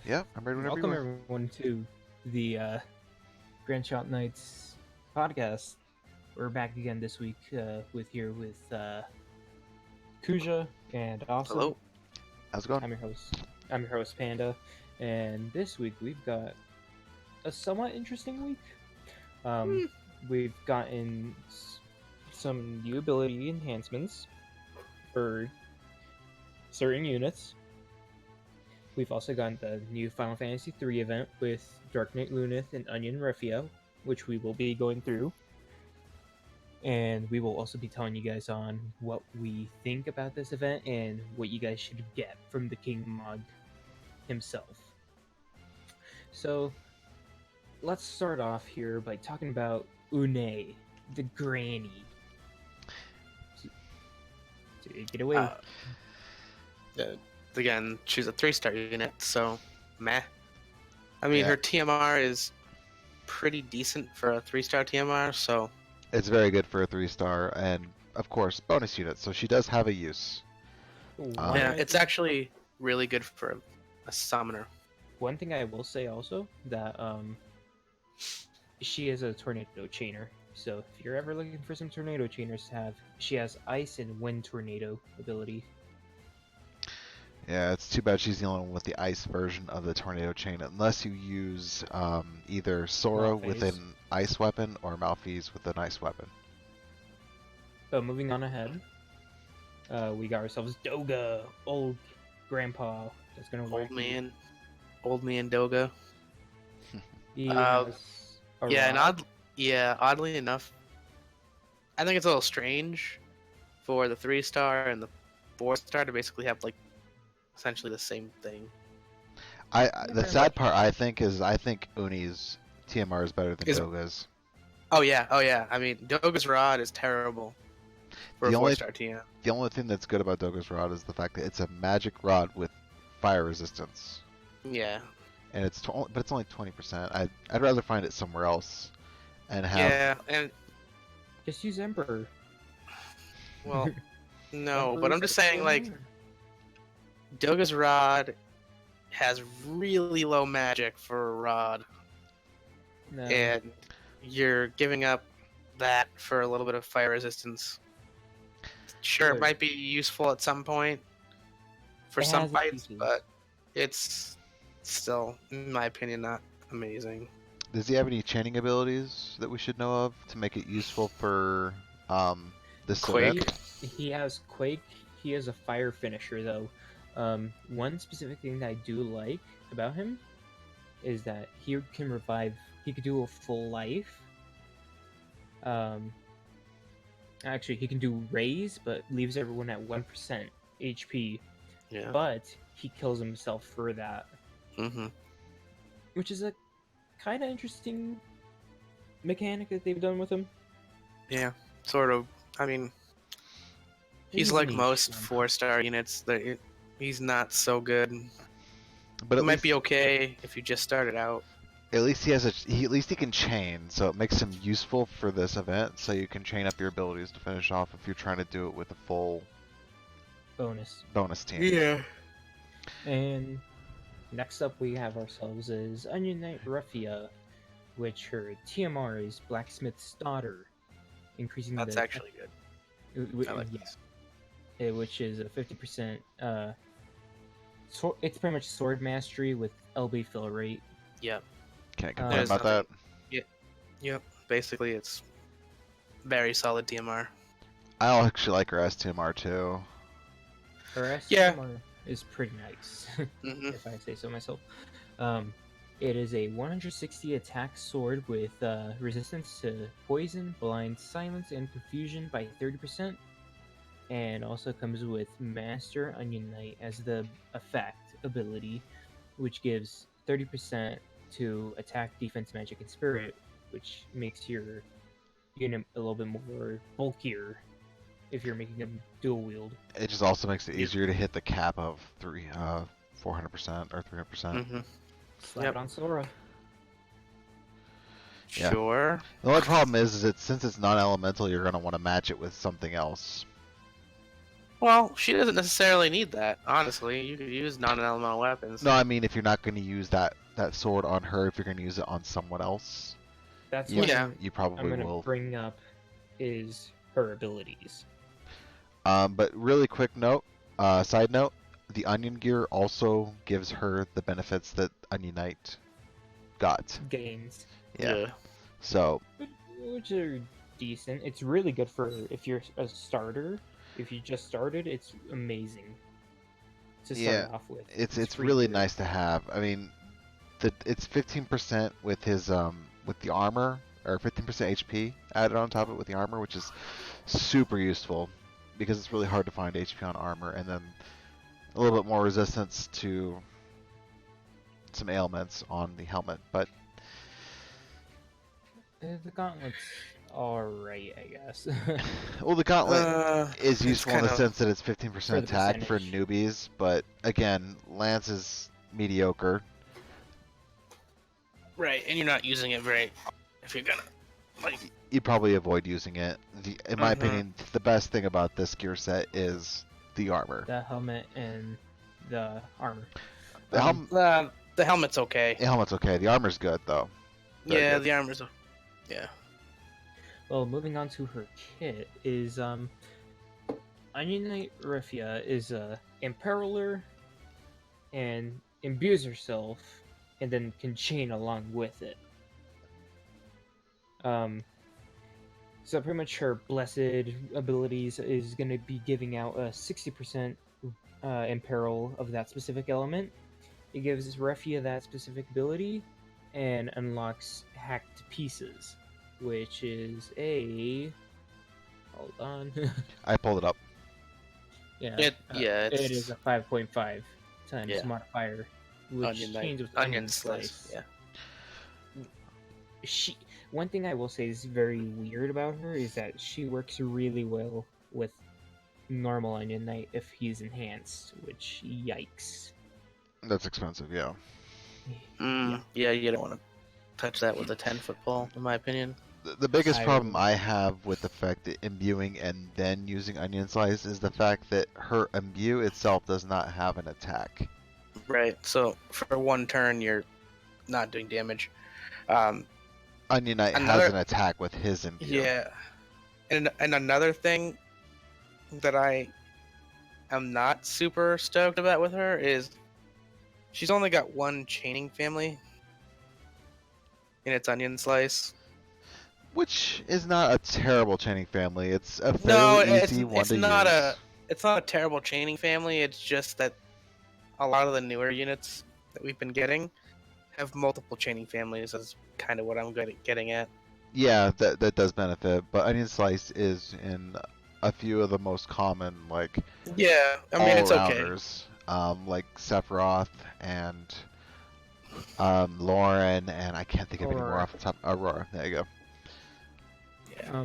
Yeah, I'm ready whenever you Welcome are. everyone to the Grandshelt Nights podcast. We're back again this week with Kuja and Awesome. Hello. How's it going? I'm your host. I'm your host Panda, and this week we've got a somewhat interesting week. Um, Hmm. we've gotten some new ability enhancements for certain units. We've also gotten the new Final Fantasy III event with Dark Knight Luneth and Onion Refia, which we will be going through. And we will also be telling you guys on what we think about this event and what you guys should get from the King Mod himself. So, let's start off here by talking about Une, the granny. Take it away. Uh, Again, she's a 3-star unit, so meh. I mean, Yeah. her TMR is pretty decent for a 3-star TMR, so It's very good for a 3-star, and of course, bonus unit, so she does have a use. yeah, it's actually really good for a summoner. One thing I will say also that she is a tornado chainer. So if you're ever looking for some tornado chainers to have, she has ice and wind tornado ability. Yeah, it's too bad she's the only one with the ice version of the tornado chain, unless you use either Sora with Malphase. an ice weapon or Malphise with an ice weapon. But moving on ahead, we got ourselves Doga, old grandpa. That's gonna work. Old man Doga. He Uh, has a Yeah, rod. oddly enough, I think it's a little strange for the 3-star and the 4-star to basically have like essentially the same thing. The Very sad much. part I think is Uni's TMR is better than Is- Doga's. Oh yeah. I mean, Doga's rod is terrible for The a only 4-star TM. the only thing that's good about Doga's rod is the fact that it's a magic rod with fire resistance. Yeah. And but it's only 20%. I'd rather find it somewhere else, and have. Yeah, and Just use Emperor. well, no, but Emperor's I'm just the saying like killer. Doga's rod has really low magic for a rod, No. and you're giving up that for a little bit of fire resistance. Sure, Sure. it might be useful at some point for It some has its fights, uses. but it's still, in my opinion, not amazing. Does he have any chaining abilities that we should know of to make it useful for this Quake? event? He has Quake. He has a fire finisher though. One specific thing that I do like about him is that he can revive. He could do a full life. Actually, he can do raise, but leaves everyone at 1% HP. Yeah. But he kills himself for that, Mm-hmm. which is a kind of interesting mechanic that they've done with him. Yeah, sort of. I mean, he's a like niche most one. 4-star units. He's not so good. But It at might least, be okay if you just started out. at least he can chain, so it makes him useful for this event. So you can chain up your abilities to finish off if you're trying to do it with a full bonus team. Yeah. And next up we have ourselves is Onion Knight Refia, which her TMR is Blacksmith's Daughter, increasing That's the actually good. I like this. which is a 50%. It's pretty much sword mastery with LB fill rate. Yep. Can't complain There's about that. Yep. Basically, it's very solid DMR. I actually like her STMR too. Her Yeah. STMR is pretty nice, Mm-hmm. if I say so myself. It is a 160 attack sword with resistance to poison, blind, silence, and confusion by 30%, and also comes with Master Onion Knight as the effect ability, which gives 30% to attack, defense, magic, and spirit, which makes your unit a little bit more bulkier if you're making them dual wield. It just also makes it Yep. easier to hit the cap of 400% or 300%. Mm-hmm. Slap Yep. it on Sora. Yeah. Sure. The only problem is that since it's non-elemental, you're gonna want to match it with something else. Well, she doesn't necessarily need that. Honestly, you could use non-elemental weapons. No, I mean if you're not going to use that sword on her, if you're going to use it on someone else, That's you, what Yeah. you I'm probably gonna will. bring up is her abilities. But really quick note, side note, the Onion Gear also gives her the benefits that Onion Knight got. Gains, Yeah. So which are decent. It's really good for if you're a starter. If you just started, it's amazing to start off with. it's free really gear. nice to have. I mean, it's 15% with his with the armor, or 15% HP added on top of it with the armor, which is super useful because it's really hard to find HP on armor, and then a little bit more resistance to some ailments on the helmet. But The gauntlet's alright, I guess. well, the gauntlet is it's useful in the kinda- sense that it's 15% For the attack for percentage. newbies, but again, Lance is mediocre. Right, and you're not using it very. If you're gonna, like, You'd probably avoid using it. In my Mhm. opinion, the best thing about this gear set is the armor. The helmet and the armor. The, Um, the helmet's okay. the helmet's okay. The armor's good though. Very Yeah, good. the armor's. Yeah. Well, moving on to her kit is Onion Knight Refia is a Imperiler and imbues herself and then can chain along with it. So pretty much her blessed abilities is going to be giving out a 60% imperil of that specific element. It gives Refia that specific ability and unlocks Hacked Pieces, which is a... Hold on. I pulled it up. Yeah, It it is a 5.5 times Yeah. modifier, which Onion Knight- chains with onion slice. Yeah. One thing I will say is very weird about her is that she works really well with normal Onion Knight if he's enhanced, which yikes. That's expensive, yeah. Yeah, you don't want to touch that with a 10-foot pole, in my opinion. The biggest I problem would- I have with the fact that imbuing and then using onion slice is the fact that her imbue itself does not have an attack. Right. So for one turn, you're not doing damage. Onion Knight has Another- an attack with his imbue. Yeah. And another thing that I am not super stoked about with her is she's only got one chaining family in its onion slice. Which is not a terrible chaining family. It's a No, fairly it's easy one to not use. it's not a terrible chaining family. It's just that a lot of the newer units that we've been getting have multiple chaining families. That's kind of what I'm getting at. Yeah, that does benefit, but onion slice is in a few of the most common, like, Yeah, I mean it's okay. all-rounders, like Sephiroth and Lauren, and I can't think of any more Aurora. off the top. Aurora, there you go. Yeah.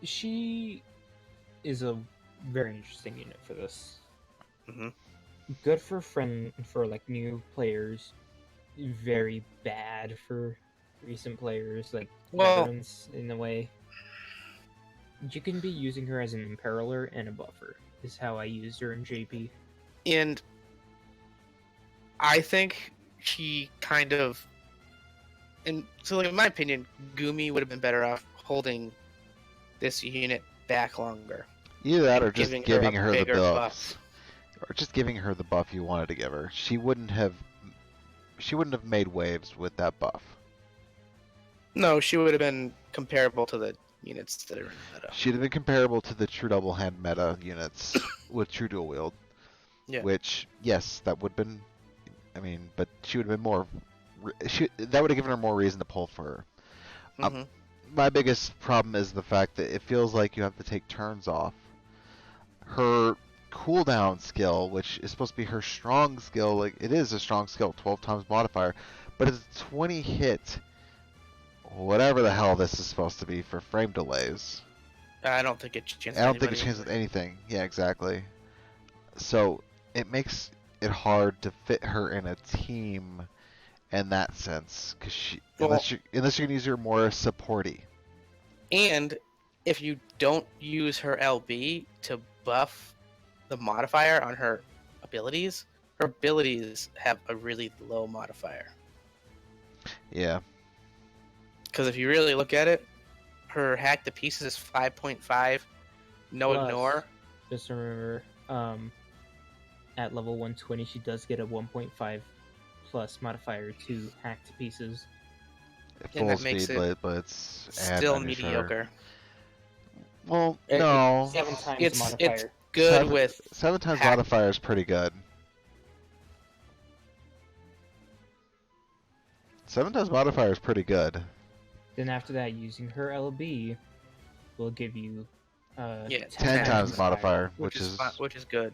She is a very interesting unit for this. Mhm. Good for like new players, very bad for recent players, like Well- veterans in a way. You can be using her as an imperiler and a buffer. Is how I used her in JP. And I think she kind of, and so like in my opinion, Gumi would have been better off holding this unit back longer. Either that, or just Giving giving her a her the bigger buffs, buff. or just giving her the buff you wanted to give her. She wouldn't have made waves with that buff. No, she would have been comparable to the units that are in the meta. She'd have been comparable to the true double hand meta units with true dual wield. Yeah. Which, yes, that would have been. I mean, but she would have been more. That would have given her more reason to pull for her. Mhm. My biggest problem is the fact that it feels like you have to take turns off. Her cooldown skill, which is supposed to be her strong skill, like it is a strong skill, 12 times modifier, but it's 20 hit. Whatever the hell this is supposed to be for frame delays. I don't think it changes. I don't think it changes with anything. Yeah, exactly. So it makes it hard to fit her in a team in that sense, because unless you're gonna use her more supporty. And if you don't use her LB to buff the modifier on her abilities, her abilities have a really low modifier. Yeah. Because if you really look at it, her hack to pieces is 5.5, no Plus, ignore. Just remember, at level 120, she does get a 1.5 plus modifier to hack to pieces. And Full that makes speed, it but it's still under shutter. mediocre. Well, no. 7 times It's modifier. good with 7 times hack. modifier is pretty good. 7 times modifier is pretty good. Then after that, using her LB will give you 10 10 times modifier, which is good.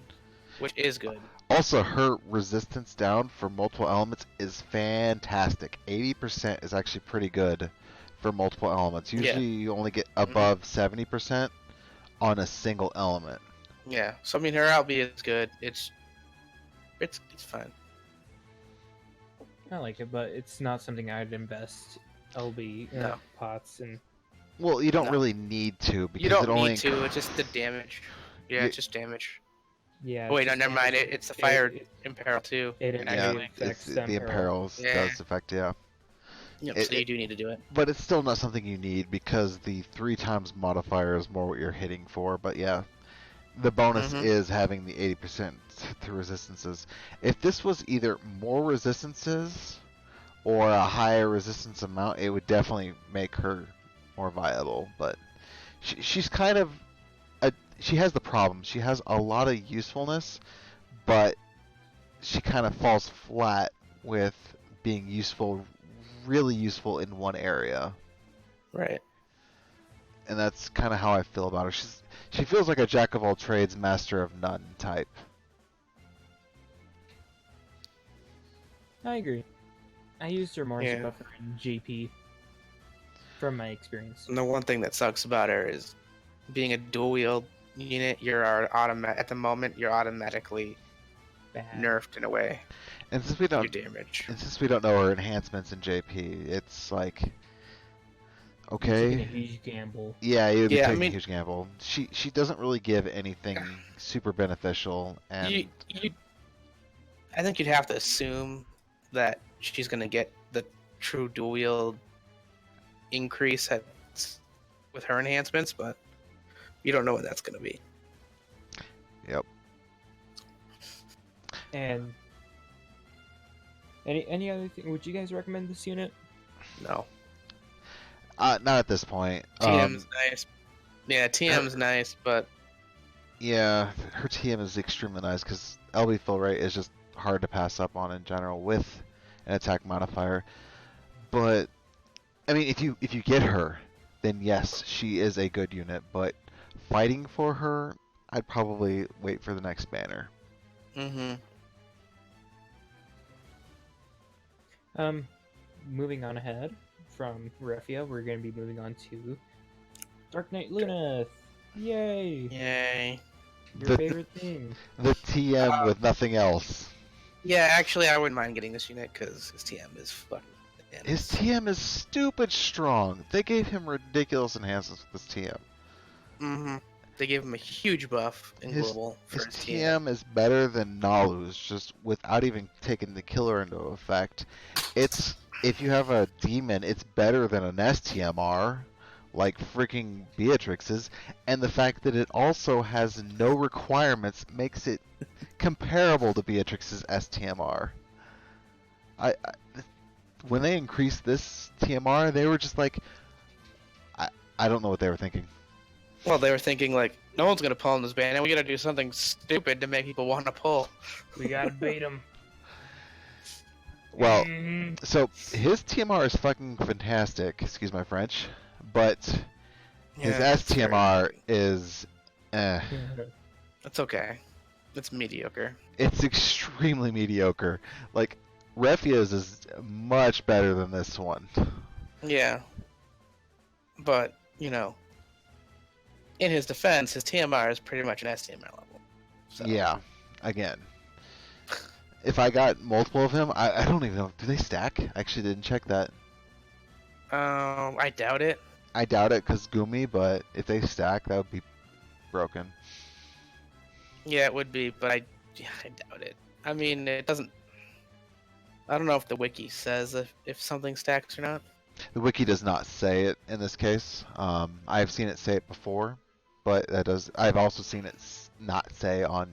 Which is good. Also, her resistance down for multiple elements is fantastic. 80% is actually pretty good for multiple elements. Usually you only get above 70% on a single element. Yeah, so I mean her LB is good. It's fine. I like it, but it's not something I'd invest LB in No. pots and. Well, you don't No. really need to because You don't it only need to. It's just the damage. Yeah, You- it's just damage. Yeah. Oh, wait, it's no, just never mind. damage. It's the fire It, imperil too. it, and it yeah, affects it's them the peril. imperils Yeah. does affect, yeah. Yep, It- so you do need to do it. But it's still not something you need because the 3 times modifier is more what you're hitting for. But yeah, the bonus is having the 80% to resistances. If this was either more resistances or a higher resistance amount, it would definitely make her more viable. But she's kind of she has the problem. She has a lot of usefulness, but she kind of falls flat with being useful, really useful in one area. Right. And that's kind of how I feel about her. She feels like a jack of all trades, master of none type. I agree. I used her more as Yeah. a buffer in GP, from my experience. And the one thing that sucks about her is being a dual wield unit. At the moment you're automatically Bad. nerfed in a way. And since we don't, Your damage. and since we don't know her enhancements in JP, it's like, You're taking a okay, huge gamble. yeah, you would be Yeah, I taking mean- a huge gamble. She doesn't really give anything super beneficial, and I think you'd have to assume that she's gonna get the true dual wield increase with her enhancements, but you don't know what that's gonna be. yep. And any other thing? Would you guys recommend this unit? No. Not at this point. TM's nice. Yeah, TM's nice, but Yeah, her TM is extremely nice because LB fill rate is just hard to pass up on in general with an attack modifier. But I mean, if you get her, then yes, she is a good unit. But fighting for her, I'd probably wait for the next banner. Moving on ahead from Refia, we're going to be moving on to Dark Knight Luneth. Yay! Yay. Your The- favorite thing. The TM with nothing else. Yeah, actually, I wouldn't mind getting this unit because his TM is fucking His bananas. TM is stupid strong. They gave him ridiculous enhancements with this TM. They gave him a huge buff in His- global for His his TM is better than Nalu's, just without even taking the killer into effect. It's if you have a demon, it's better than an STMR, like freaking Beatrix's, and the fact that it also has no requirements makes it comparable to Beatrix's STMR. When they increased this TMR, they were just like, I don't know what they were thinking. Well, they were thinking like, no one's gonna pull in this band, and we gotta do something stupid to make people want to pull. We gotta bait him. Well, Mhm. so his TMR is fucking fantastic, excuse my French, but his Yeah, it's very STMR annoying. is, It's okay. It's mediocre. it's extremely mediocre. Like, Refia's is much better than this one. Yeah. But, you know, in his defense, his TMR is pretty much an STMR level. So. Yeah, again. If I got multiple of him, I don't even know. Do they stack? I actually didn't check that. I doubt it. I doubt it because Gumi, but if they stack, that would be broken. Yeah, it would be, but I doubt it. I mean, it doesn't. I don't know if the wiki says if something stacks or not. The wiki does not say it in this case. I've seen it say it before, but that does. I've also seen it not say on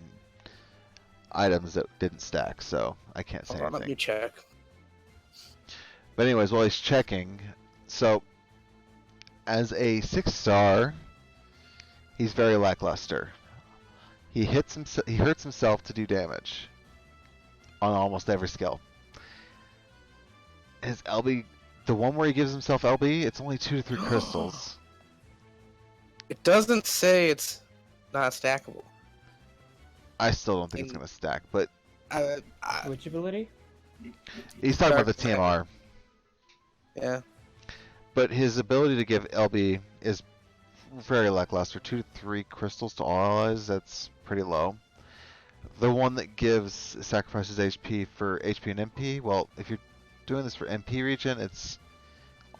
items that didn't stack, so I can't say Hold on, let me anything. check. But anyways, while he's checking, so as a 6-star, he's very lackluster. He hurts himself to do damage on almost every skill. His LB, the one where he gives himself LB, it's only 2 to 3 crystals. It doesn't say it's not stackable. I still don't think it's gonna stack, but Which ability? he's talking about the Dark TMR. Yeah. But his ability to give LB is very lackluster. 2 to 3 crystals to all allies, that's pretty low. The one that gives sacrifices HP for HP and MP, well, if you're doing this for MP regen, it's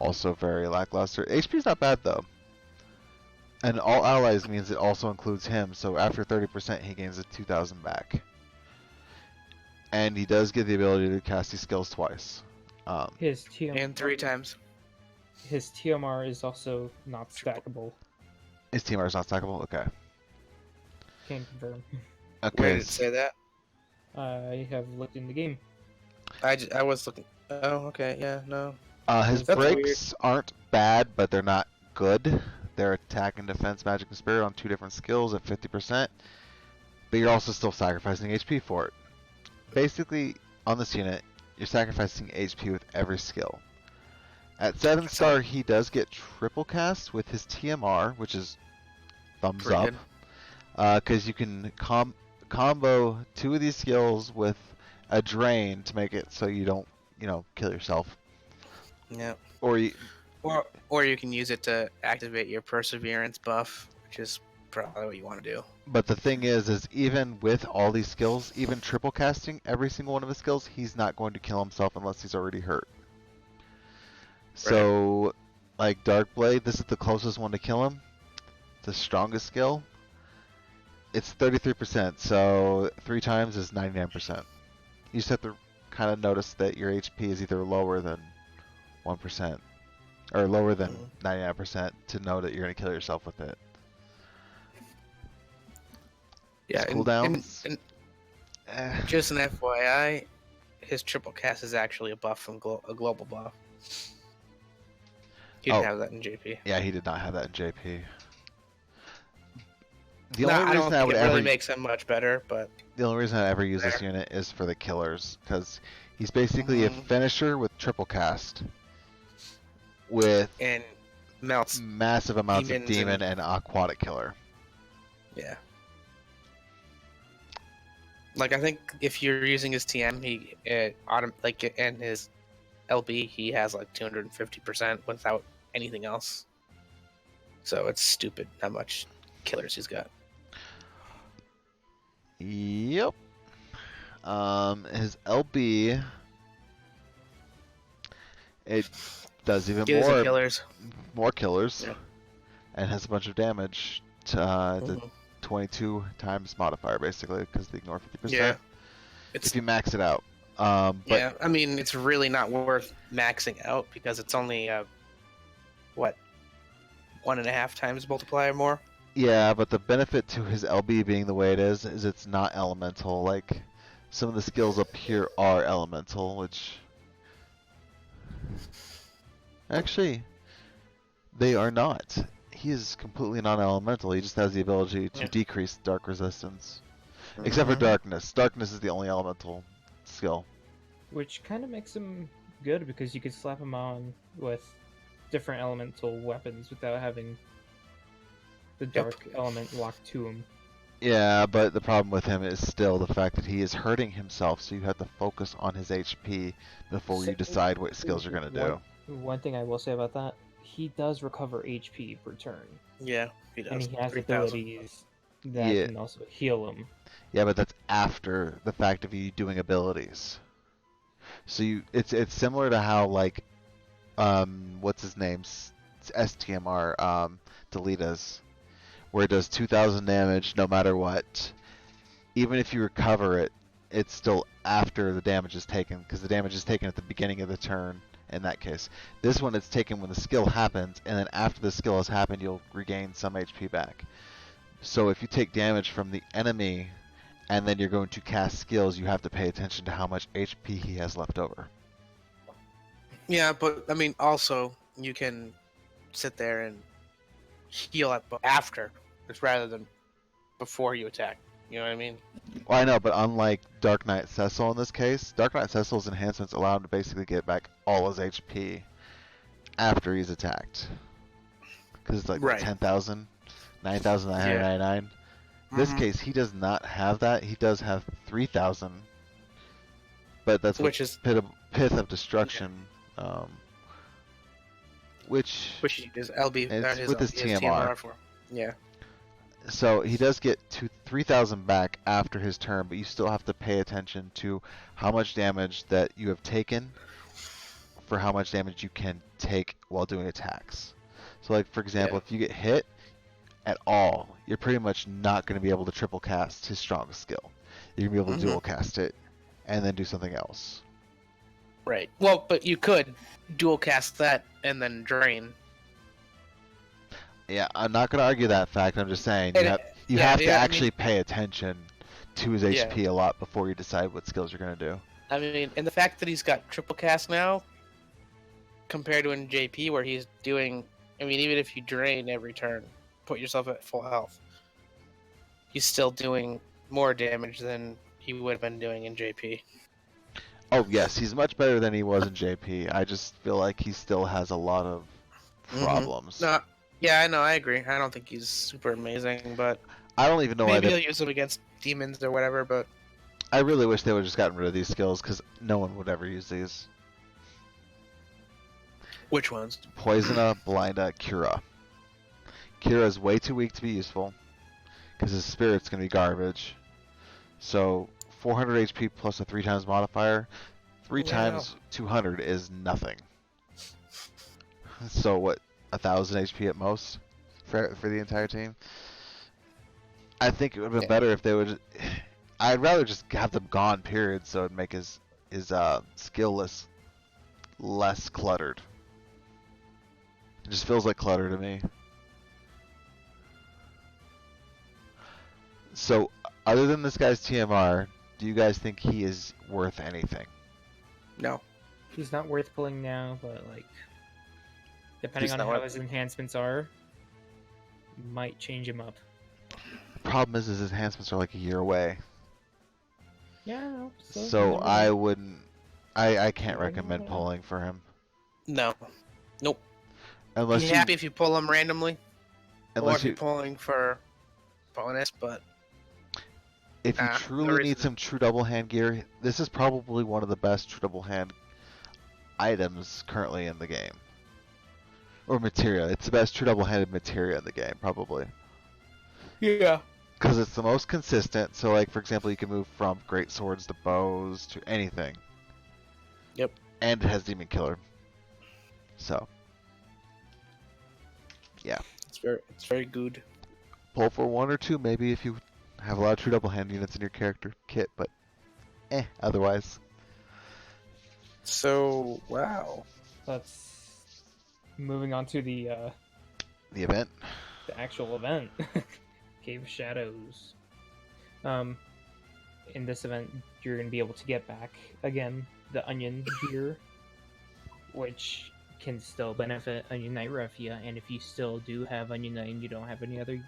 also very lackluster. HP is not bad though. And all allies means it also includes him, so after 30% he gains a 2000 back. And he does get the ability to cast these skills twice. His TMR And 3 times. His TMR is also not stackable. His TMR is not stackable? Okay. Can confirm. Where Okay. did it say that? I have looked in the game. I was looking. Oh, okay. Yeah, no. His That's breaks aren't bad, but they're not good. They're attack and defense, magic and spirit on 2 different skills at 50%. But you're also still sacrificing HP for it. Basically, on this unit, you're sacrificing HP with every skill. At 7-star, he does get triple cast with his TMR, which is thumbs Pretty up. Because you can combo 2 of these skills with a drain to make it so you don't, kill yourself. Yeah. Or you, Or you can use it to activate your perseverance buff, which is probably what you want to do. but the thing is even with all these skills, even triple casting every single one of his skills, he's not going to kill himself unless he's already hurt. So, like Dark Blade, this is the closest one to kill him. The strongest skill. It's 33%, so 3 times is 99%. You just have to kind of notice that your HP is either lower than 1% or lower than 99% to know that you're going to kill yourself with it. Yeah. His cooldowns. Just an FYI, his triple cast is actually a buff from a global buff. He didn't have that in JP. Yeah, he did not have that in JP. I don't think it really makes him much better, but the only reason I ever use this unit is for the killers, because he's basically a finisher with triple cast, with and melts massive amounts of demon and aquatic killer. Yeah. Like I think if you're using his TM, and his LB, he has like 250% without anything else. So it's stupid how much killers he's got. Yep. His LB, it does even more killers, and has a bunch of damage. The 22 times modifier basically because they ignore 50%. Yeah. If you max it out. Yeah, I mean it's really not worth maxing out because it's only 1.5 times multiplier more. Yeah, but the benefit to his LB being the way it is it's not elemental. Like, some of the skills up here are elemental, which... Actually, they are not. He is completely non-elemental. He just has the ability to decrease dark resistance. Except for darkness. Darkness is the only elemental skill. Which kind of makes him good because you could slap him on with different elemental weapons without having the dark element locked to him. Yeah, but the problem with him is still the fact that he is hurting himself, so you have to focus on his HP before you decide what skills you're going to do. One thing I will say about that, he does recover HP per turn. Yeah, he does. And he has 3,000. abilities that can also heal him. Yeah, but that's after the fact of you doing abilities. So it's similar to how, like, what's his name? STMR, Deletas, where it does 2,000 damage no matter what, even if you recover it, it's still after the damage is taken, because the damage is taken at the beginning of the turn in that case. This one, it's taken when the skill happens, and then after the skill has happened, you'll regain some HP back. So if you take damage from the enemy, and then you're going to cast skills, you have to pay attention to how much HP he has left over. Yeah, but I mean, also you can sit there and heal up after, just rather than before you attack. You know what I mean? Well, I know, but unlike Dark Knight Cecil in this case, Dark Knight Cecil's enhancements allow him to basically get back all his HP after he's attacked. Because it's like Right. 10,000, 9,999. This case, he does not have that. He does have 3,000. But that's Which is Pith of Destruction. Which is LB. it's with his TMR. for. Yeah. So he does get 3,000 back after his turn, but you still have to pay attention to how much damage that you have taken for how much damage you can take while doing attacks. So like, for example, if you get hit at all, you're pretty much not going to be able to triple cast his strongest skill. You're going to be able to dual cast it and then do something else. Right. Well, but you could dual cast that and then drain. Yeah, I'm not going to argue that fact. I'm just saying you And have to actually pay attention to his HP a lot before you decide what skills you're going to do. I mean, and the fact that he's got triple cast now, compared to in JP where he's doing, I mean, even if you drain every turn, put yourself at full health, he's still doing more damage than he would have been doing in JP. Oh yes, he's much better than he was in JP. I just feel like he still has a lot of problems. No, yeah, I know, I agree. I don't think he's super amazing, but I don't even know why maybe he'll use him against demons or whatever. But I really wish they would have just gotten rid of these skills, because no one would ever use these. Which ones? Poisona, Blinda, Cura. Cura's way too weak to be useful, because his spirit's going to be garbage. So 400 HP plus a 3 times modifier, 3 times 200 is nothing. So what, 1,000 HP at most for the entire team? I think it would have been better if they would. I'd rather just have them gone, period, so it'd make his skill list less cluttered. It just feels like clutter to me. So, other than this guy's TMR, do you guys think he is worth anything? No. He's not worth pulling now, but like, depending on how his enhancements are, might change him up. The problem is his enhancements are like a year away. Yeah. So I wouldn't. I can't recommend pulling for him. No. Nope. Unless Be happy if you pull him randomly, or unless if you're pulling for bonus, but if you truly need some true double hand gear, this is probably one of the best true double hand items currently in the game. Or materia. It's the best true double handed materia in the game, probably. yeah. Because it's the most consistent. So, like, for example, you can move from great swords to bows to anything. Yep. And it has demon killer. So, yeah. It's very good. Pull for 1 or 2 maybe if you have a lot of true double hand units in your character kit, but otherwise. So, wow. Let's moving on to the event. The actual event. Cave of Shadows. In this event, you're going to be able to get back, again, the Onion gear, which can still benefit Onion Knight Refia, and if you still do have Onion Knight and you don't have any other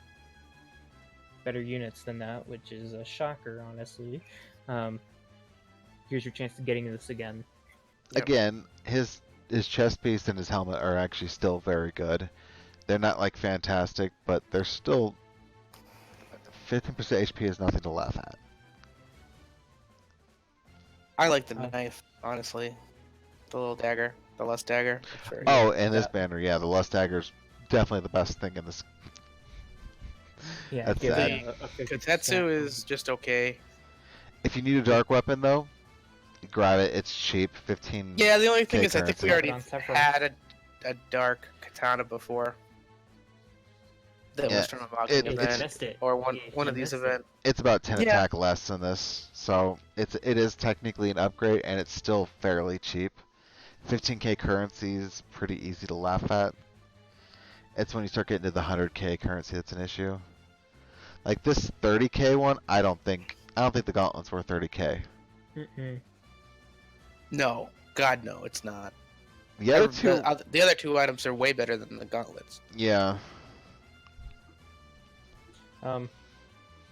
better units than that, which is a shocker, honestly, here's your chance of getting this again. Yep. Again, his chest piece and his helmet are actually still very good. They're not like fantastic, but they're still 15% HP is nothing to laugh at. I like the knife, honestly. The little dagger, the lust dagger. Oh, and this banner, yeah, the lust dagger is definitely the best thing in this. Yeah, That's sad. Katetsu is just okay. If you need a dark weapon, though, grab it. It's cheap, 15. Yeah, the only thing is I think we currency. already had a dark katana before. that Yeah, was from a boxing it- event missed it. or Yeah, one he of these missed it. events. it's about 10 Yeah. attack less than this, so it is technically an upgrade, and it's still fairly cheap. 15k currency is pretty easy to laugh at. It's when you start getting to the 100k currency that's an issue. Like this 30k one, I don't think the gauntlet's worth 30k. Mm-mm. No, God no, it's not. The other two, The other two items are way better than the gauntlets. yeah.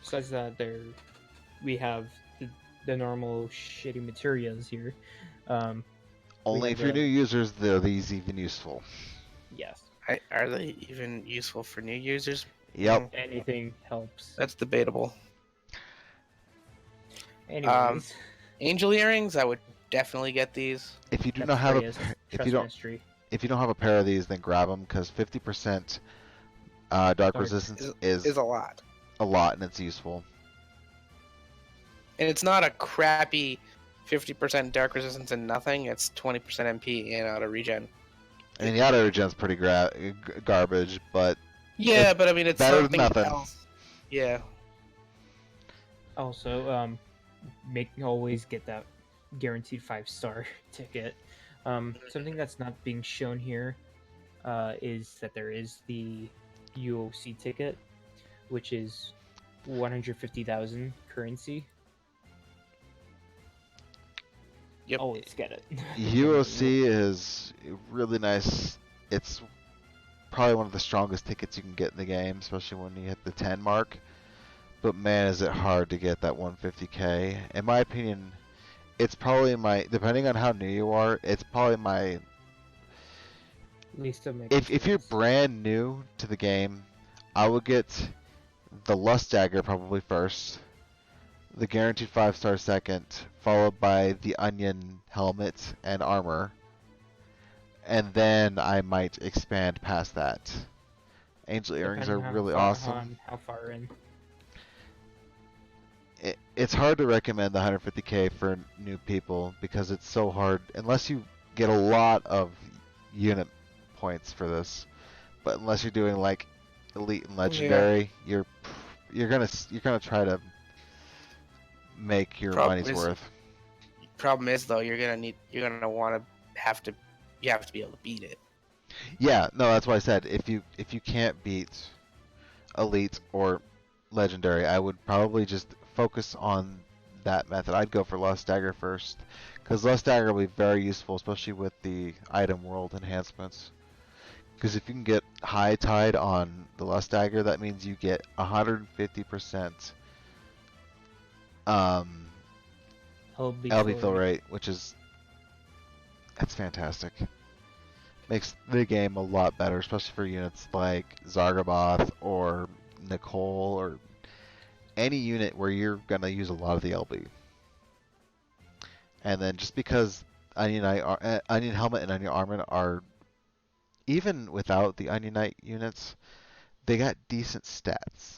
Besides that, we have the normal shitty materials here. Only have if you're the- new users, they're these even useful. Yes. Are they even useful for new users? Yep. Anything helps. That's debatable. Anyways, Angel earrings, I would definitely get these. If you do that's not have Freya's if trust you don't mystery. if you don't have a pair of these, then grab them because 50% dark Dark resistance is Is a lot. a lot, and it's useful. And it's not a crappy 50% dark resistance and nothing. It's 20% MP and auto regen. And the auto regen's pretty garbage, but Yeah, It's but I mean, it's better than something nothing. else. Yeah. Also, always get that guaranteed 5-star ticket. Something that's not being shown here is that there is the UOC ticket, which is 150,000 currency. Yep. Always get it. UOC is really nice. It's probably one of the strongest tickets you can get in the game, especially when you hit the 10 mark. But man, is it hard to get that 150k. In my opinion, it's probably depending on how new you are, it's probably my, Least of my if you're concerns. brand new to the game, I would get the Lust Dagger probably first, the guaranteed 5-star second, followed by the Onion helmet and armor, and then I might expand past that. Angel earrings are Depending really how far awesome. on how far in. It's hard to recommend the 150k for new people because it's so hard unless you get a lot of unit points for this. But unless you're doing like elite and legendary, you're gonna try to make your money's worth. Problem is though, you have to be able to beat it. Yeah, no, that's why I said if you can't beat elite or legendary, I would probably just focus on that method. I'd go for Lust Dagger first, because Lust Dagger will be very useful, especially with the item world enhancements. Because if you can get High Tide on the Lust Dagger, that means you get 150% LB fill rate, which is that's fantastic. Makes the game a lot better, especially for units like Zargaboth or Nicole or any unit where you're gonna use a lot of the LB. And then just because Onion Helmet and Onion Armor are, even without the Onion Knight units, they got decent stats.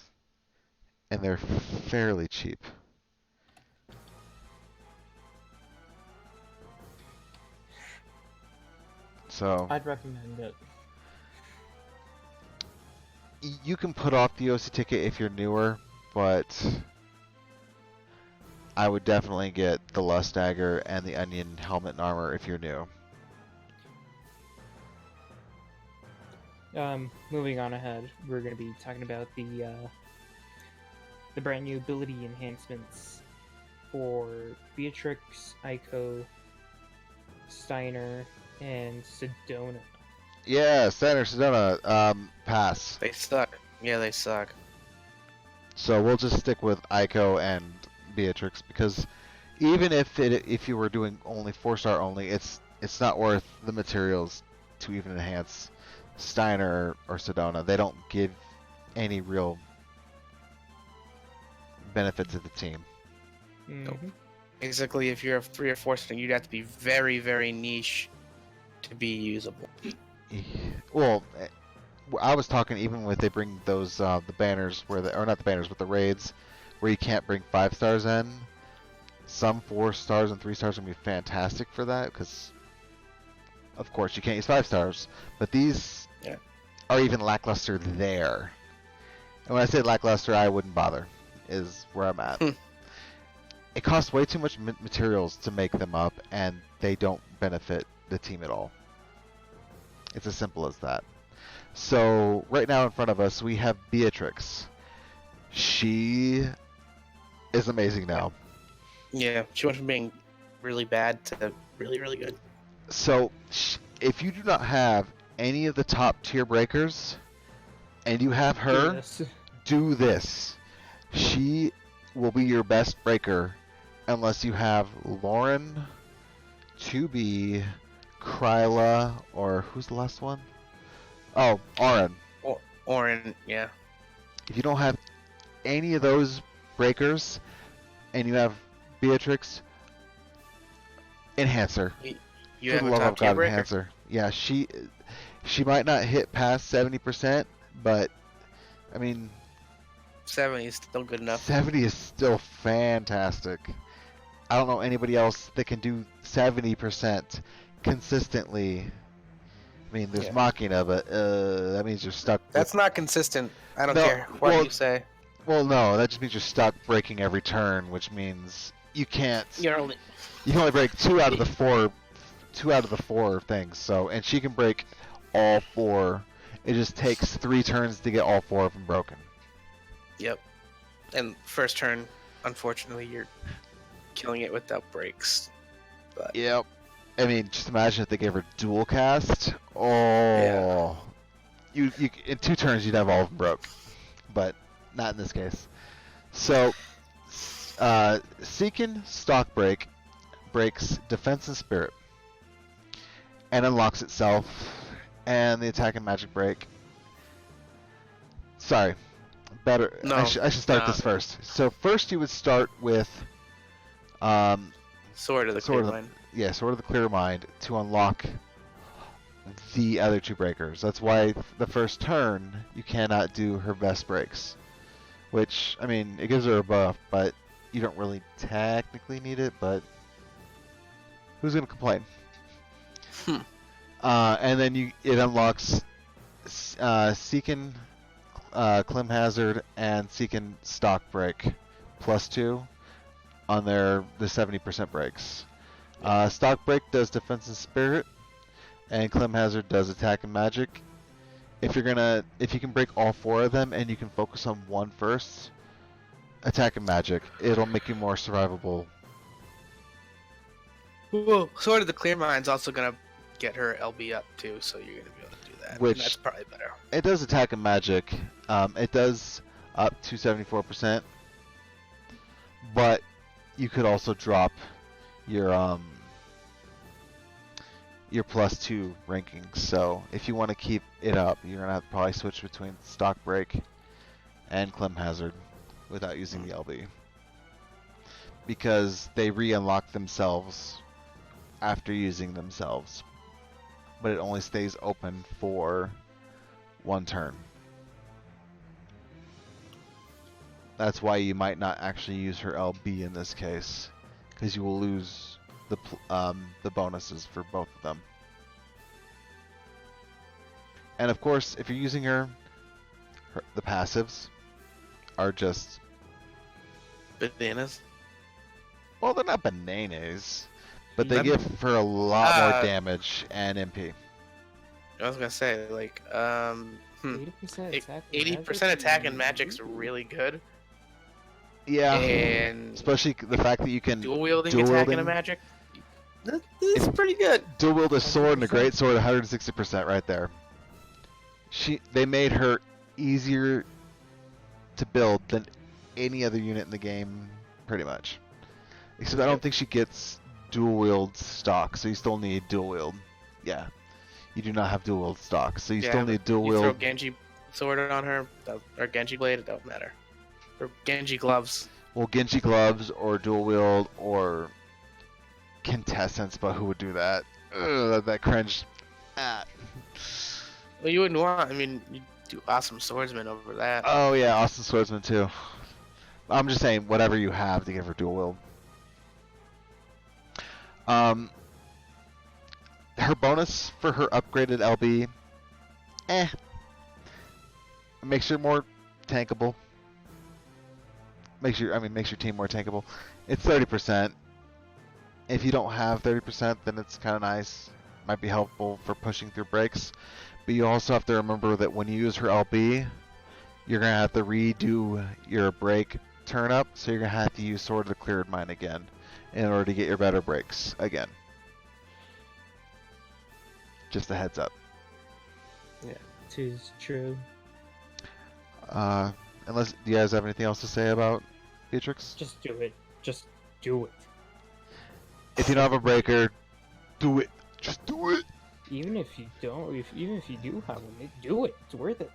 And they're fairly cheap. So I'd recommend it. you can put off the OC ticket if you're newer, but I would definitely get the Lust Dagger and the Onion Helmet and Armor if you're new. Moving on ahead, we're going to be talking about the brand new ability enhancements for Beatrix, Eiko, Steiner, and Cedona. Yeah, Steiner, Cedona, pass. They suck. Yeah, they suck. So we'll just stick with Eiko and Beatrix because even if you were doing only 4-star only, it's not worth the materials to even enhance Steiner or Cedona. They don't give any real benefit to the team. Mhm. Basically, if you're a 3 or 4-star, you'd have to be very, very niche to be usable. Well, I was talking even with they bring those the banners or not the banners but the raids where you can't bring 5 stars in. Some 4 stars and 3 stars are gonna be fantastic for that because of course you can't use 5 stars, but these Yeah. are even lackluster there. And when I say lackluster, I wouldn't bother, is where I'm at. It costs way too much materials to make them up, and they don't benefit the team at all. It's as simple as that. So right now in front of us, we have Beatrix. She is amazing now. Yeah, she went from being really bad to really, really good. So if you do not have any of the top tier breakers, and you have her, Yes. do this. She will be your best breaker unless you have Lauren, 2B, Kryla, or who's the last one? Oh, Auron. Auron, yeah. If you don't have any of those breakers and you have Beatrix, enhance her. You For have the a love top of tier God, breaker. enhance her. Yeah, she might not hit past 70%, but I mean, 70 is still good enough. 70 is still fantastic. I don't know anybody else that can do 70% consistently. I mean, there's Yeah. Machina, but that means you're stuck. That's not consistent. I don't No, care what well- you say. Well, no, that just means you're stuck breaking every turn, which means you can't. You're only. You can only break two out of the four things. So, and she can break all four. It just takes 3 turns to get all 4 of them broken. Yep. And first turn, unfortunately, you're killing it without breaks. But Yep. I mean, just imagine if they gave her dual cast. Oh. Yeah. You in 2 turns you'd have all of them broke, but not in this case. So, Seekin Stock Break breaks Defense and Spirit, and unlocks itself, and the Attack and Magic break. Sorry, better. No, I should start no. this first. So first you would start with, Sword of the Sword Clear of the- Mind. yeah, Sword of the Clear Mind to unlock the other 2 breakers. That's why the first turn you cannot do her best breaks, which I mean it gives her a buff, but you don't really technically need it. But who's gonna complain? Hmm. And then it unlocks Seekin Clem Hazard and Seekin Stock Break +2 on the 70% breaks. Stock Break does Defense and Spirit, and Clem Hazard does Attack and Magic. If you can break all 4 of them and you can focus on one first, Attack and Magic, it'll make you more survivable. Well, Sword of the Clear Mind's also gonna get her LB up too, so you're gonna be able to do that. Which- and that's probably better. It does Attack and Magic. It does up to 74%, but you could also drop your +2 rankings. So if you want to keep it up, you're gonna have to probably switch between Stock Break and Clem Hazard without using the LB, because they re-unlock themselves after using themselves, but it only stays open for 1 turn. That's why you might not actually use her LB in this case, because you will lose the bonuses for both of them. And of course, if you're using her the passives are just, Bananas. well, they're not bananas, but they I'm- give her a lot more Uh, damage and MP. I was gonna say, like, 80% attack. 80% attack and magic's really good. Yeah, And especially the fact that you can dual wielding dual attack wielding. and a magic. It's pretty good. dual wield a sword and a great sword, 160% right there. They made her easier to build than any other unit in the game, pretty much. Except I don't think she gets dual wield stock, so you still need dual wield. Yeah, you do not have dual wield stock, so you Yeah, still but need dual You throw wield. Genji sword on her, or Genji blade, it don't matter. Or Genji gloves. Well, Genji gloves or dual wield or contestants, but who would do that? Ugh, that cringe. Ah. Well, you wouldn't want. I mean, you do awesome swordsman over that. Oh yeah, Austin Swordsman too. I'm just saying, whatever you have to give her dual wield. Her bonus for her upgraded LB, it makes her more tankable. Makes your team more tankable. It's 30%. If you don't have 30%, then it's kind of nice. Might be helpful for pushing through breaks. But you also have to remember that when you use her LB, you're gonna have to redo your break turn up, so you're gonna have to use Sword of the Cleared Mind again in order to get your better breaks again. Just a heads up. Yeah, tis true. Unless, do you guys have anything else to say about Beatrix? Just do it. Just do it. If you don't have a breaker, do it. Just do it. Even if you don't, even if you do have one, do it. It's worth it.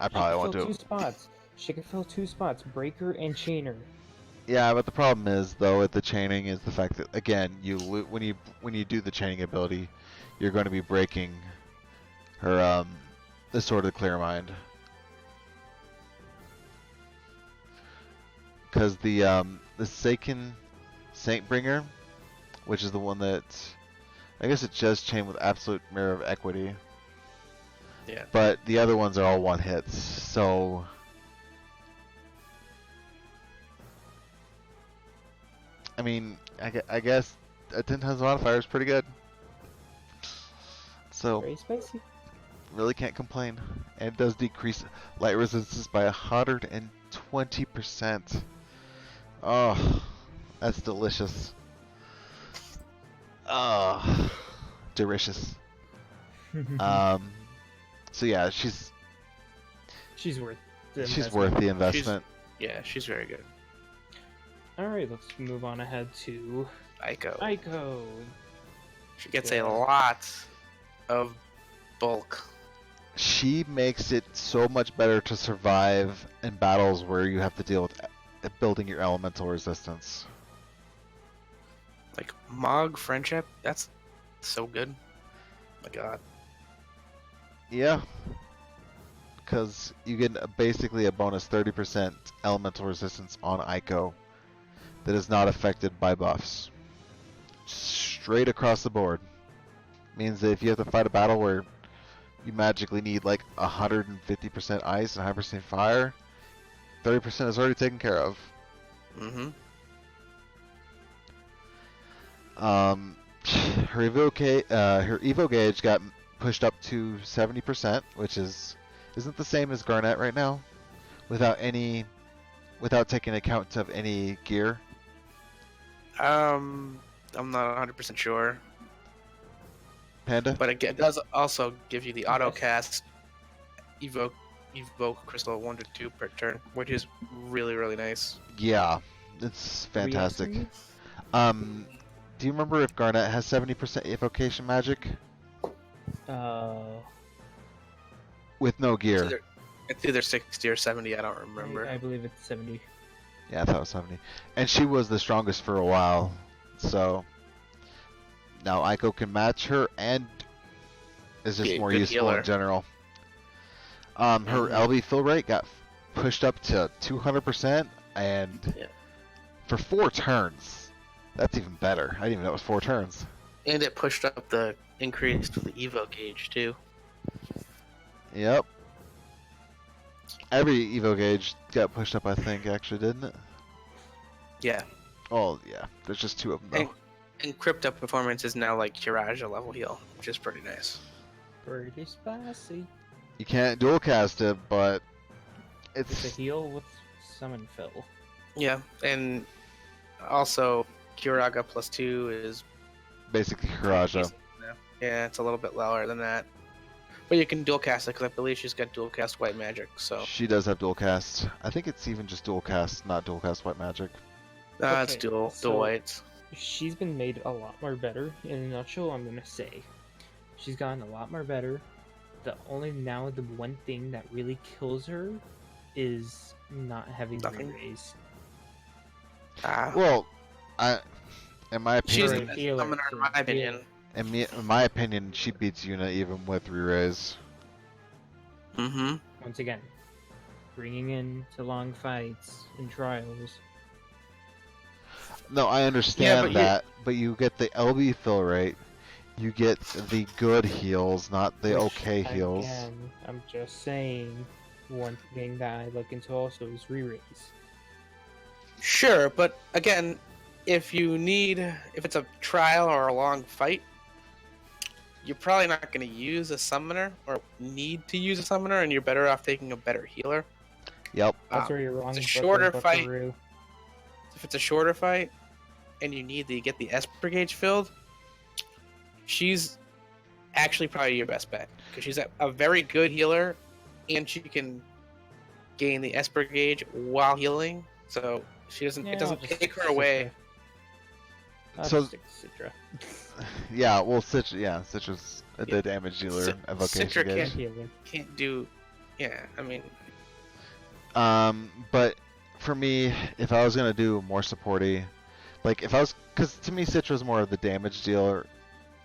I probably won't do Two it. spots. She can fill 2 spots, breaker and chainer. Yeah, but the problem is though with the chaining is the fact that again, when you do the chaining ability, you're going to be breaking her the Sword of the Clear Mind. Because the Seiken Saintbringer, which is the one that I guess it just chained with Absolute Mirror of Equity. Yeah. But the other ones are all one hits, so I mean, I guess a 10 times modifier is pretty good. So Very spicy. really can't complain. And it does decrease light resistance by 120%. Oh, that's delicious. Oh, delicious. So yeah, she's worth the she's investment. worth the investment. Yeah, she's very good. Alright, let's move on ahead to Eiko. Eiko. She gets Yeah. a lot of bulk. She makes it so much better to survive in battles where you have to deal with building your elemental resistance. Like Mog Friendship, that's so good. My God. Yeah. Because you get basically a bonus 30% elemental resistance on Eiko that is not affected by buffs. Straight across the board. Means that if you have to fight a battle where you magically need like 150% ice and 100% fire, 30% is already taken care of. Mm-hmm. Her Evo gauge got pushed up to 70%, which isn't the same as Garnet right now, without taking account of any gear. I'm not 100% sure, Panda? but it does also give you the auto cast evoke crystal 1 to 2 per turn, which is really, really nice. Yeah, it's fantastic. Reaction? Do you remember if Garnet has 70% evocation magic with no gear? It's either 60 or 70, I don't remember. I believe it's 70. Yeah, I thought it was 70. And she was the strongest for a while, so now Eiko can match her and is just Be a more good useful healer. in general. Her LB fill rate got pushed up to 200%, and Yeah. for 4 turns. That's even better. I didn't even know it was 4 turns. And it pushed up the increase to the evo gauge too. Yep. Every Evo gauge got pushed up, I think, actually, didn't it? Yeah. Oh, yeah. There's just 2 of them, though. And Crypto Performance is now like Kiraja level heal, which is pretty nice. Pretty spicy. You can't dual cast it, but It's a it's... heal with summon fill. Yeah, and also Kiraga plus 2 is basically Kiraja. Yeah, it's a little bit lower than that. But you can dual cast it because I believe she's got dual cast white magic. So She does have dual cast. I think it's even just dual cast, not dual cast white magic. it's Okay, dual so- whites. She's been made a lot more better. In a nutshell, I'm gonna say she's gotten a lot more better. The one thing that really kills her is not having Nothing? re-raise. Well, in my She's the opinion, best healer, summoner in so my healer. opinion. in my opinion, she beats Yuna even with re-raise. Mm-hmm. Once again, bringing in to long fights and trials. No, I understand but that, but you get the LB fill rate. You get the good heals, not the Which, okay heals. Again, I'm just saying, one thing that I look into also is re-raise. Sure, but again, if it's a trial or a long fight, you're probably not going to use a summoner or need to use a summoner, and you're better off taking a better healer. Yep. That's where you're wrong. It's a Booker, shorter fight. Buckaroo. If it's a shorter fight, and you need to get the Esper gauge filled, she's actually probably your best bet because she's a very good healer, and she can gain the Esper gauge while healing. So she doesn't. Yeah, It doesn't I'll just take stick her to away. Citra. I'll So- just stick to Citra. Yeah, well, Citra's the damage dealer, Citra evocation can't- gauge. Healing. Can't do. Yeah, I mean, But for me, if I was gonna do more supporty, like if I was, because to me Citra's more of the damage dealer,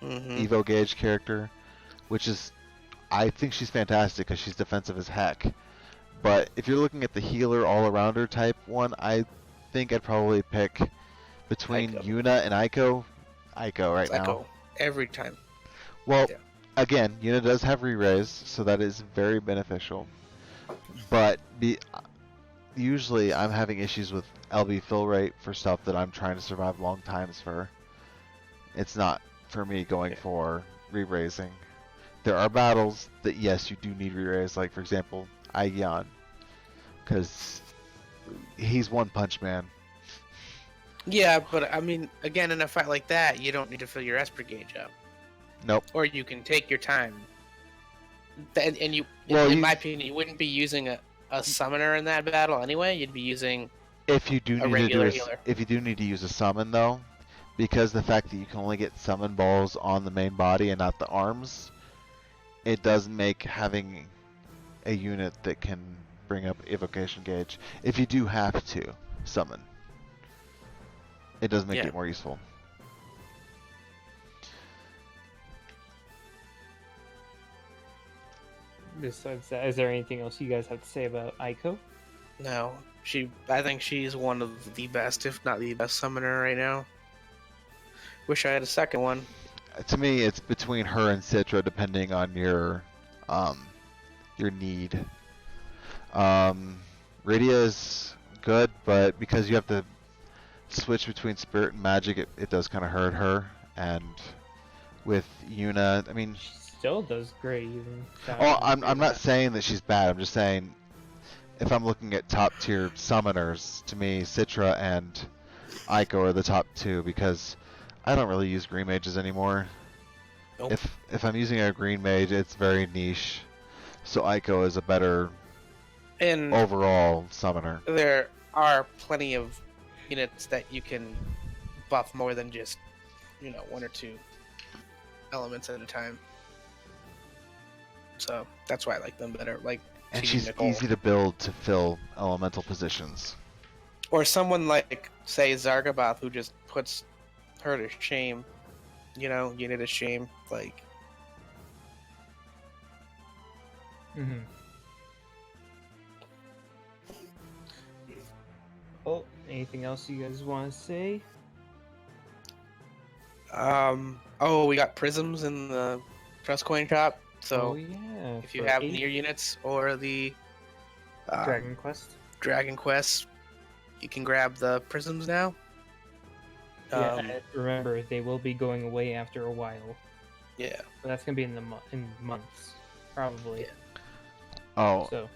Evo gauge character, which is, I think she's fantastic because she's defensive as heck. But if you're looking at the healer all-arounder type one, I think I'd probably pick between Eiko. Yuna and Eiko. Eiko right now. Echo every time. Well, Yeah. again, Yuna does have re-raise, so that is very beneficial. But usually I'm having issues with LB fill rate for stuff that I'm trying to survive long times for. It's not for me going for re-raising. There are battles that, yes, you do need re-raise, like for example, Aegeon. Because he's one punch man. Yeah, but I mean, again, in a fight like that, you don't need to fill your Esper gauge up. Nope. Or you can take your time. And you, Well, in my opinion, you wouldn't be using a summoner in that battle anyway. You'd be using If you do a need to do regular healer. if you do need to use a summon though, because the fact that you can only get summon balls on the main body and not the arms, it does make having a unit that can bring up evocation gauge, if you do have to summon, it does make Yeah. it more useful. Besides that, is there anything else you guys have to say about Eiko? No. I think she's one of the best, if not the best summoner right now. Wish I had a second one. To me, it's between her and Citra, depending on your need. Refia is good, but because you have to switch between spirit and magic, it does kind of hurt her. And with Yuna, I mean, She still does great even. oh, I'm not saying that she's bad. I'm just saying if I'm looking at top tier summoners, to me, Citra and Eiko are the top two because I don't really use green mages anymore. Nope. If I'm using a green mage, it's very niche. So Eiko is a better And overall summoner. there are plenty of units that you can buff more than just, one or two elements at a time. So that's why I like them better. Like, And Team she's Nicole. easy to build to fill elemental positions. Or someone like, say, Zargaboth, who just puts her to shame. Unit to shame. Like, Mm-hmm. Oh, anything else you guys want to say? we got prisms in the trust coin shop. So oh yeah. if you for have 8 near units or the Dragon Quest. Dragon Quest, you can grab the prisms now. Yeah, remember they will be going away after a while. Yeah. But that's gonna be in months, probably. Yeah. Oh, So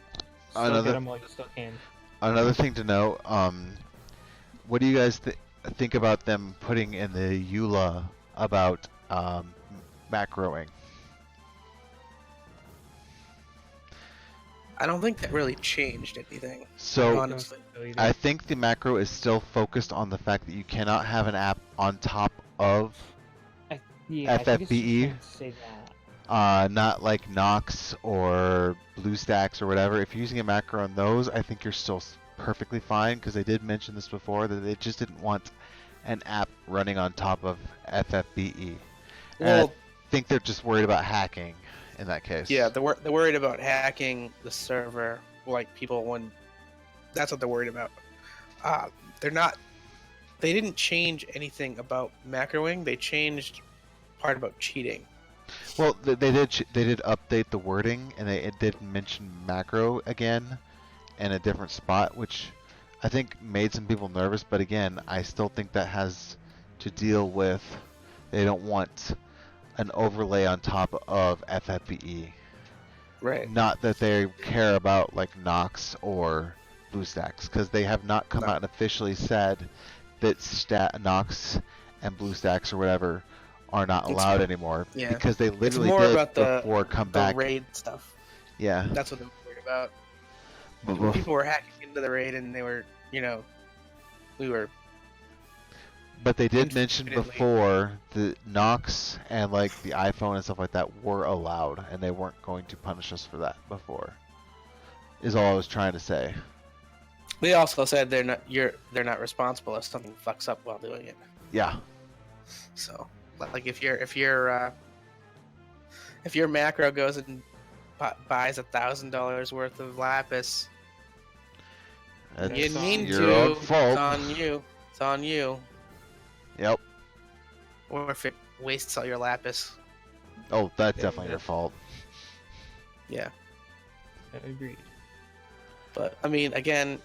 still another- get them while you still can. another thing to note, what do you guys think about them putting in the EULA about macroing? I don't think that really changed anything. So Honestly. I think the macro is still focused on the fact that you cannot have an app on top of Yeah, I think it's just FFBE? trying to say that. not like Nox or BlueStacks or whatever. If you're using a macro on those, I think you're still perfectly fine because they did mention this before that they just didn't want an app running on top of FFBE. And I Well, think they're just worried about hacking in that case. yeah, they're worried about hacking the server, like people when. That's what they're worried about. They're not. They didn't change anything about macroing. They changed part about cheating. Well, they did update the wording, and it did mention macro again in a different spot, which I think made some people nervous. But again, I still think that has to deal with they don't want an overlay on top of FFBE. Right. Not that they care about like Nox or BlueStacks, because they have not come out and officially said that Nox and BlueStacks or whatever are not allowed anymore. Yeah. Because they literally it's more did about before come back. raid stuff. Yeah. That's what they're worried about. But People were hacking into the raid, and they were, we were. But they did mention Infinitely. before the Nox and like the iPhone and stuff like that were allowed, and they weren't going to punish us for that before. Is all I was trying to say. They also said they're not responsible if something fucks up while doing it. Yeah. So, like if your macro goes and buys $1,000 worth of lapis, That's you need your to. own fault. It's on you. It's on you. Yep. Or if it wastes all your lapis. Oh, that's Yeah, definitely your fault. Yeah. Agreed. But I mean, again,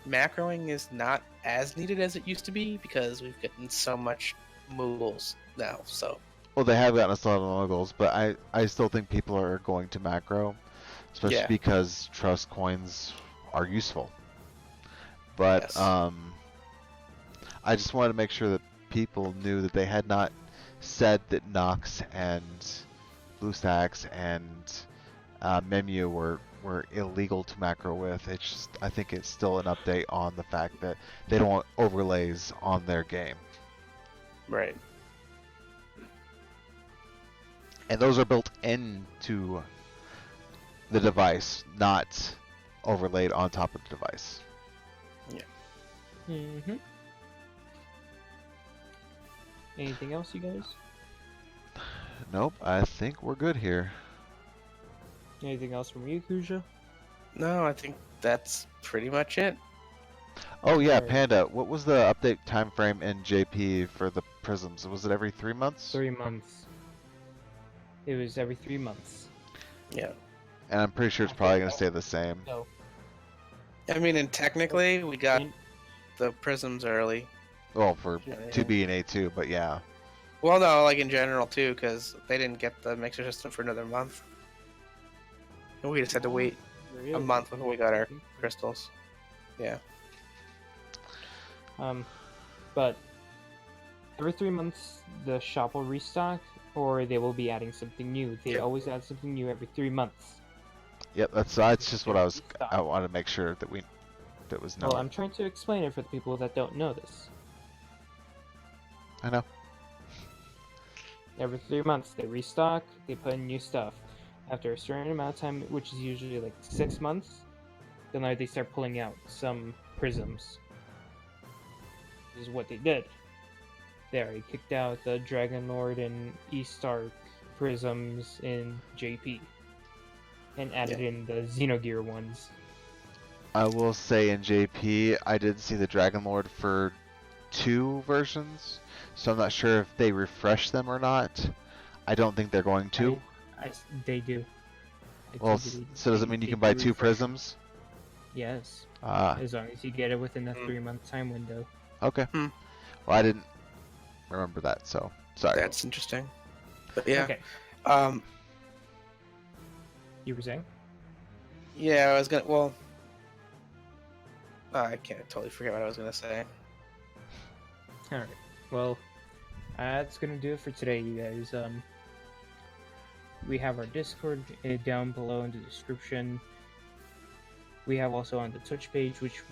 macroing is not as needed as it used to be because we've gotten so much moogles now. So Well, they have gotten us a lot of logos, but I still think people are going to macro, especially Yeah. because trust coins are useful. But Yes. I just wanted to make sure that people knew that they had not said that Nox and BlueStacks and Memu were illegal to macro with. It's just, I think it's still an update on the fact that they don't want overlays on their game. right. And those are built into the device, not overlaid on top of the device. Mm-hmm. Anything else, you guys? Nope, I think we're good here. Anything else from you, Kuja? No, I think that's pretty much it. Oh yeah, Alright. Panda, what was the update time frame in JP for the prisms? Was it every 3 months? 3 months. It was every 3 months. Yeah. And I'm pretty sure it's probably going to stay the same. So, I mean, and technically, we got in- the prisms early. Well, for Yeah. 2B and A2, but yeah. Well, no, like in general too, because they didn't get the mixer system for another month. And we just had to wait really? month before we got our crystals. Yeah. But every 3 months the shop will restock, or they will be adding something new. They Yep. always add something new every 3 months. Yep, that's just what I wanted to make sure that that was known. Well, I'm trying to explain it for the people that don't know this. I know. Every 3 months they restock, they put in new stuff. After a certain amount of time, which is usually like 6 months, then they start pulling out some prisms. This is what they did. They already kicked out the Dragon Lord and East Arc prisms in JP. And added in the Xenogear ones. I will say in JP, I did see the Dragon Lord for 2 versions, so I'm not sure if they refresh them or not. I don't think they're going to. They do. Well, so does it mean you can buy 2 prisms? Yes. Ah, As long as you get it within a 3-month time window. okay. Hmm. Well, I didn't remember that, so sorry. That's interesting. But yeah. Okay. You were saying? Yeah, I was gonna. Well, I can't totally forget what I was gonna say. Alright. Well, that's gonna do it for today, you guys. We have our Discord down below in the description. We have also on the Twitch page, which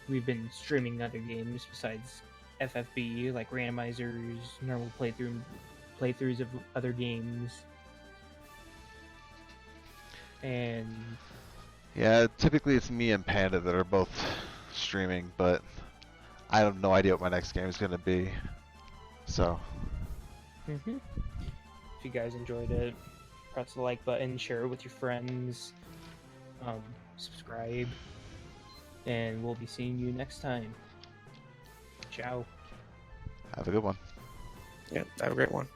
we've been streaming other games besides FFB, like randomizers, normal playthroughs of other games. And Yeah, typically it's me and Panda that are both streaming, but I have no idea what my next game is going to be. So, if you guys enjoyed it, press the like button, share it with your friends, subscribe, and we'll be seeing you next time. Ciao. have a good one. Yeah, have a great one.